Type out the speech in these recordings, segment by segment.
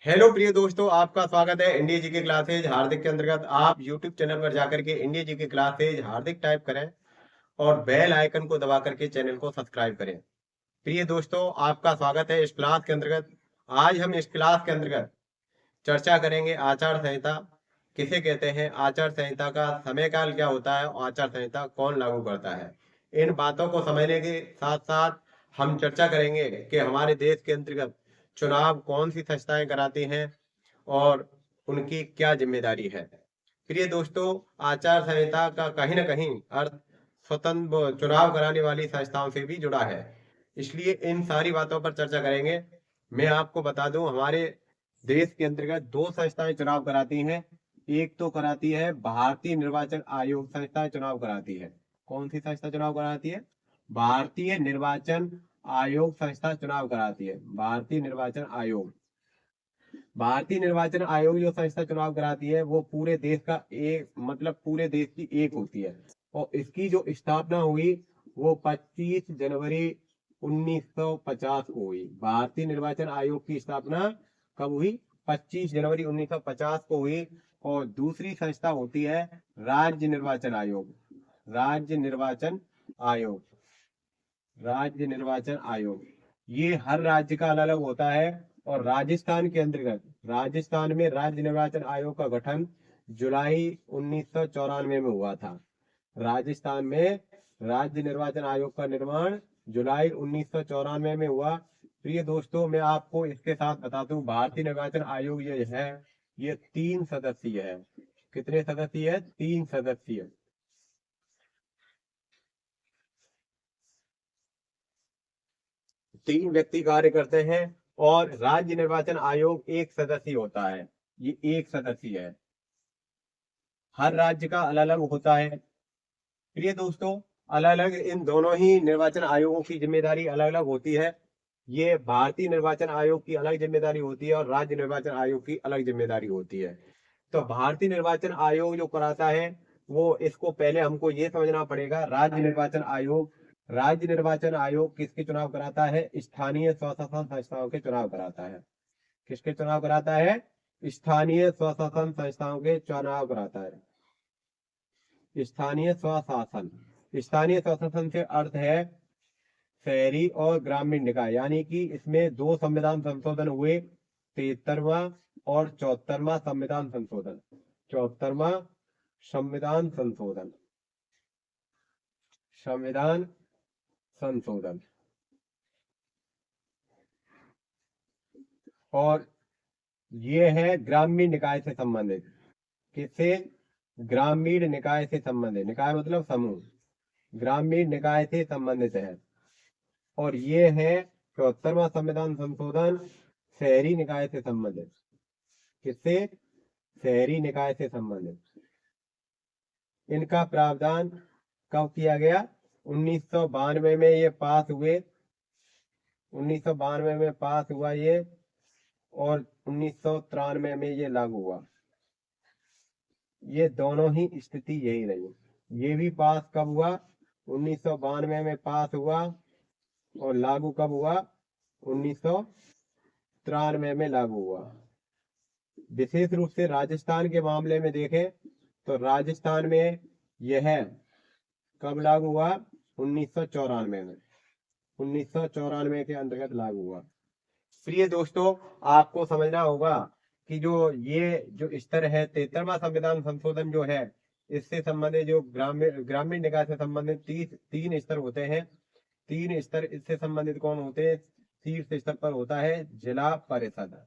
Hello प्रिय दोस्तों, आपका स्वागत है इंडिया जी के क्लासेज हार्दिक के अंतर्गत। आप यूट्यूब चैनल पर जाकर के इंडिया जी के क्लासेज हार्दिक टाइप करें और बेल आइकन को दबा करके चैनल को सब्सक्राइब करें। प्रिय दोस्तों, आपका स्वागत है इस क्लास के अंतर्गत। आज हम इस क्लास के अंतर्गत चर्चा करेंगे आचार संहिता किसे कहते हैं, आचार संहिता का समय काल क्या होता है और आचार संहिता कौन लागू करता है। इन बातों को समझने के साथ साथ हम चर्चा करेंगे कि हमारे देश के अंतर्गत चुनाव कौन सी संस्थाएं कराती हैं और उनकी क्या जिम्मेदारी है। प्रिय दोस्तों, आचार संहिता का कहीं ना कहीं अर्थ स्वतंत्र चुनाव कराने वाली संस्थाओं से भी जुड़ा है, इसलिए इन सारी बातों पर चर्चा करेंगे। मैं आपको बता दूं, हमारे देश के अंतर्गत दो संस्थाएं चुनाव कराती हैं। एक तो कराती है भारतीय निर्वाचन आयोग संस्था चुनाव कराती है। कौन सी संस्था चुनाव कराती है? भारतीय निर्वाचन आयोग संस्था चुनाव कराती है। भारतीय निर्वाचन आयोग, भारतीय निर्वाचन आयोग जो संस्था चुनाव कराती है वो पूरे देश का एक मतलब पूरे देश की एक होती है। और इसकी जो स्थापना हुई वो 25 जनवरी 1950 को हुई। भारतीय निर्वाचन आयोग की स्थापना कब हुई? 25 जनवरी 1950 को हुई। और दूसरी संस्था होती है राज्य निर्वाचन आयोग। राज्य निर्वाचन आयोग, राज्य निर्वाचन आयोग, ये हर राज्य का अलग अलग होता है। और राजस्थान के अंतर्गत, राजस्थान में राज्य निर्वाचन आयोग का गठन जुलाई 1994 में हुआ था। राजस्थान में राज्य निर्वाचन आयोग का निर्माण जुलाई 1994 में हुआ। प्रिय दोस्तों, मैं आपको इसके साथ बता दूं, भारतीय निर्वाचन आयोग ये है, ये 3 सदस्यीय है। कितने सदस्यीय है? 3 सदस्यीय। 3 व्यक्ति कार्य करते हैं। और राज्य निर्वाचन आयोग 1 सदस्यीय होता है। ये 1 सदस्यीय है, हर राज्य का अलग अलग होता है। प्रिय दोस्तों, अलग अलग इन दोनों ही निर्वाचन आयोगों की जिम्मेदारी अलग अलग होती है। ये भारतीय निर्वाचन आयोग की अलग जिम्मेदारी होती है और राज्य निर्वाचन आयोग की अलग जिम्मेदारी होती है। तो भारतीय निर्वाचन आयोग जो कराता है वो, इसको पहले हमको ये समझना पड़ेगा। राज्य निर्वाचन आयोग, राज्य निर्वाचन आयोग किसके चुनाव कराता है? स्थानीय स्वशासन संस्थाओं के चुनाव कराता है। किसके चुनाव कराता है? स्थानीय स्वशासन संस्थाओं के चुनाव कराता है। स्थानीय स्वशासन, स्थानीय स्वशासन से अर्थ है शहरी और ग्रामीण निकाय, यानी कि इसमें दो संविधान संशोधन हुए, 73वां और 74वां संविधान संशोधन। 74वां संविधान संशोधन, संविधान संशोधन। और ये है ग्रामीण निकाय से संबंधित। किससे? ग्रामीण निकाय से संबंधित। निकाय मतलब समूह, ग्रामीण निकाय से संबंधित है। और ये है 74वां संविधान संशोधन, शहरी निकाय से संबंधित। किससे? शहरी निकाय से संबंधित। इनका प्रावधान कब किया गया? 1992 में ये पास हुए। 1992 में पास हुआ ये, और 1993 में ये लागू हुआ। ये दोनों ही स्थिति यही रही। ये भी पास कब हुआ? 1992 में पास हुआ। और लागू कब हुआ? 1993 में लागू हुआ। विशेष रूप से राजस्थान के मामले में देखें तो राजस्थान में यह कब लागू हुआ? 1994 में। 1994 के अंतर्गत लागू हुआ। प्रिय दोस्तों, आपको समझना होगा कि जो स्तर है 73वां संविधान संशोधन जो है, इससे संबंधित जो ग्रामीण ग्रामीण निकाय से संबंधित तीन स्तर होते हैं। 3 स्तर इससे संबंधित कौन होते हैं? शीर्ष स्तर पर होता है जिला परिषद।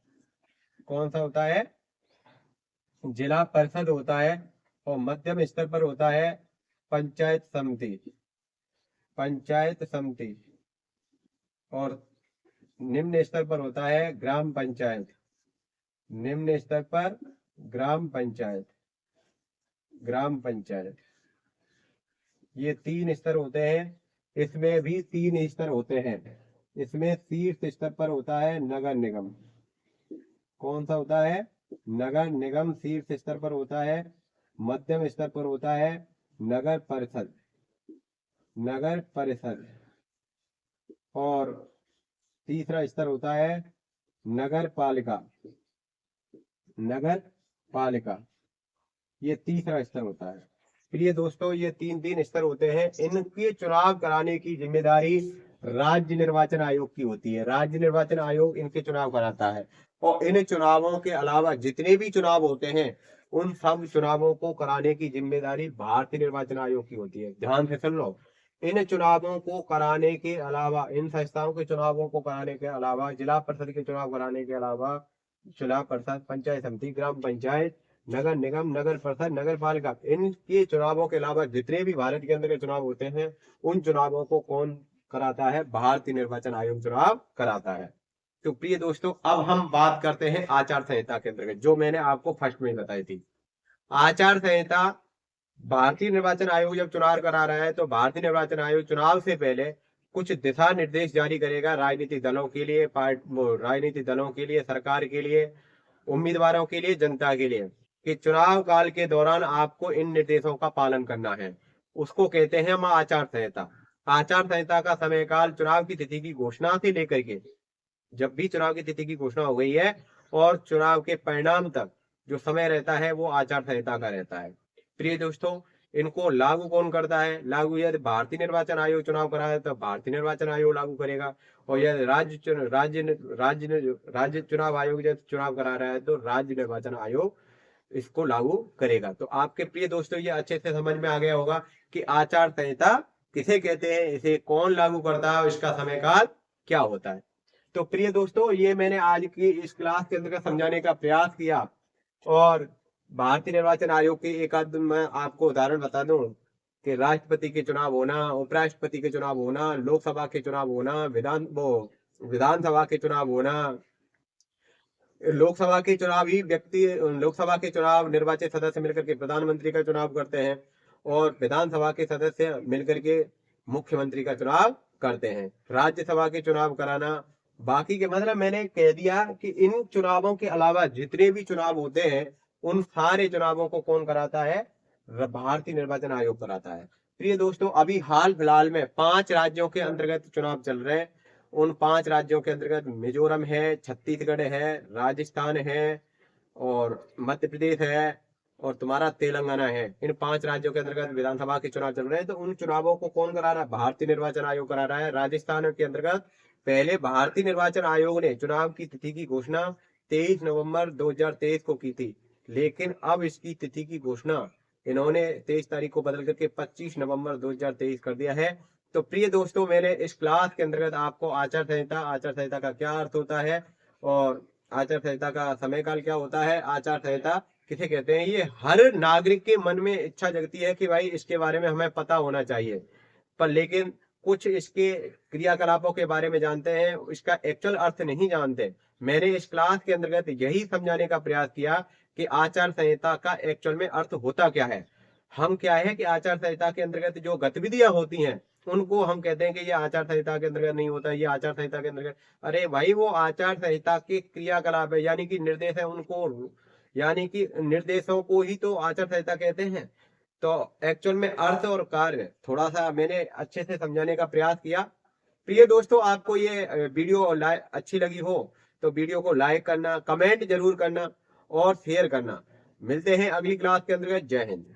कौन सा होता है? जिला परिषद होता है। और मध्यम स्तर पर होता है पंचायत समिति, पंचायत समिति। और निम्न स्तर पर होता है ग्राम पंचायत, निम्न स्तर पर ग्राम पंचायत, ग्राम पंचायत। ये 3 स्तर होते हैं। इसमें भी 3 स्तर होते हैं। इसमें शीर्ष स्तर पर होता है नगर निगम। कौन सा होता है? नगर निगम शीर्ष स्तर पर होता है। मध्यम स्तर पर होता है नगर परिषद, नगर परिषद। और तीसरा स्तर होता है नगर पालिका, नगर पालिका, ये तीसरा स्तर होता है। प्रिय दोस्तों, ये तीन स्तर होते हैं। इनके चुनाव कराने की जिम्मेदारी राज्य निर्वाचन आयोग की होती है। राज्य निर्वाचन आयोग इनके चुनाव कराता है और इन चुनावों के अलावा जितने भी चुनाव होते हैं उन सब चुनावों को कराने की जिम्मेदारी भारतीय निर्वाचन आयोग की होती है। ध्यान से सुन लो, इन चुनावों को कराने के अलावा, इन संस्थाओं के चुनावों को कराने के अलावा, जिला परिषद के चुनाव कराने के अलावा, जिला परिषद, पंचायत समिति, ग्राम पंचायत, नगर निगम, नगर परिषद, नगर पालिका, इनके चुनावों के अलावा जितने भी भारत के अंदर के चुनाव होते हैं उन चुनावों को कौन कराता है? भारतीय निर्वाचन आयोग चुनाव कराता है। तो प्रिय दोस्तों, अब हम बात करते हैं आचार संहिता के अंतर्गत, जो मैंने आपको फर्स्ट में बताई थी। आचार संहिता, भारतीय निर्वाचन आयोग जब चुनाव करा रहा है तो भारतीय निर्वाचन आयोग चुनाव से पहले कुछ दिशा निर्देश जारी करेगा राजनीतिक दलों के लिए, राजनीतिक दलों के लिए, सरकार के लिए, उम्मीदवारों के लिए, जनता के लिए, कि चुनाव काल के दौरान आपको इन निर्देशों का पालन करना है। उसको कहते हैं हम आचार संहिता। आचार संहिता का समय काल चुनाव की तिथि की घोषणा से लेकर के, जब भी चुनाव की तिथि की घोषणा हो गई है और चुनाव के परिणाम तक जो समय रहता है वो आचार संहिता का रहता है। प्रिय दोस्तों, इनको लागू कौन करता है? लागू यदि भारतीय निर्वाचन आयोग चुनाव करा है तो भारतीय निर्वाचन आयोग लागू करेगा, और यदि राज्य चुनाव आयोग यदि चुनाव करा रहा है तो राज्य निर्वाचन आयोग इसको लागू करेगा। तो आपके प्रिय दोस्तों, ये अच्छे से समझ में आ गया होगा कि आचार संहिता किसे कहते हैं, इसे कौन लागू करता है और इसका समय काल क्या होता है। तो प्रिय दोस्तों, ये मैंने आज की इस क्लास के अंदर समझाने का प्रयास किया। और भारतीय निर्वाचन आयोग के एक आध मैं आपको उदाहरण बता दूं कि राष्ट्रपति के चुनाव होना, उपराष्ट्रपति के चुनाव होना, लोकसभा के चुनाव होना, विधानसभा के चुनाव होना, लोकसभा के चुनाव ही लोकसभा के चुनाव निर्वाचित सदस्य मिलकर के प्रधानमंत्री का चुनाव करते हैं और विधानसभा के सदस्य मिलकर के मुख्यमंत्री का चुनाव करते हैं। राज्यसभा के चुनाव कराना, बाकी के मतलब मैंने कह दिया कि इन चुनावों के अलावा जितने भी चुनाव होते हैं उन सारे चुनावों को कौन कराता है? भारतीय निर्वाचन आयोग कराता है। प्रिय दोस्तों, अभी हाल फिलहाल में 5 राज्यों के अंतर्गत चुनाव चल रहे हैं। उन 5 राज्यों के अंतर्गत मिजोरम है, छत्तीसगढ़ है, राजस्थान है और मध्य प्रदेश है और तुम्हारा तेलंगाना है। इन 5 राज्यों के अंतर्गत विधानसभा के चुनाव चल रहे हैं। तो उन चुनावों को कौन करा रहा है? भारतीय निर्वाचन आयोग करा रहा है। राजस्थान के अंतर्गत पहले भारतीय निर्वाचन आयोग ने चुनाव की तिथि की घोषणा 23 नवंबर 2023 को की थी, लेकिन अब इसकी तिथि की घोषणा इन्होंने 23 तारीख को बदल करके 25 नवंबर 2023 कर दिया है। तो प्रिय दोस्तों, मैंने इस क्लास के अंतर्गत आपको आचार संहिता का क्या अर्थ होता है और आचार संहिता का समय काल क्या होता है, आचार संहिता किसे कहते हैं, ये हर नागरिक के मन में इच्छा जगती है कि भाई इसके बारे में हमें पता होना चाहिए, पर लेकिन कुछ इसके क्रियाकलापों के बारे में जानते हैं, इसका एक्चुअल अर्थ नहीं जानते। मैंने इस क्लास के अंतर्गत यही समझाने का प्रयास किया कि आचार संहिता का एक्चुअल में अर्थ होता क्या है। हम क्या है कि आचार संहिता के अंतर्गत जो गतिविधियां होती हैं उनको हम कहते हैं कि ये आचार संहिता के अंतर्गत नहीं होता, ये आचार संहिता के अंतर्गत। अरे भाई, वो आचार संहिता के क्रियाकलाप है, यानी कि निर्देश है, उनको यानी कि निर्देशों को ही तो आचार संहिता कहते हैं। तो एक्चुअल में अर्थ और कार्य थोड़ा सा मैंने अच्छे से समझाने का प्रयास किया। प्रिय दोस्तों, आपको ये वीडियो अच्छी लगी हो तो वीडियो को लाइक करना, कमेंट जरूर करना और शेयर करना। मिलते हैं अगली क्लास के अंतर्गत। जय हिंद।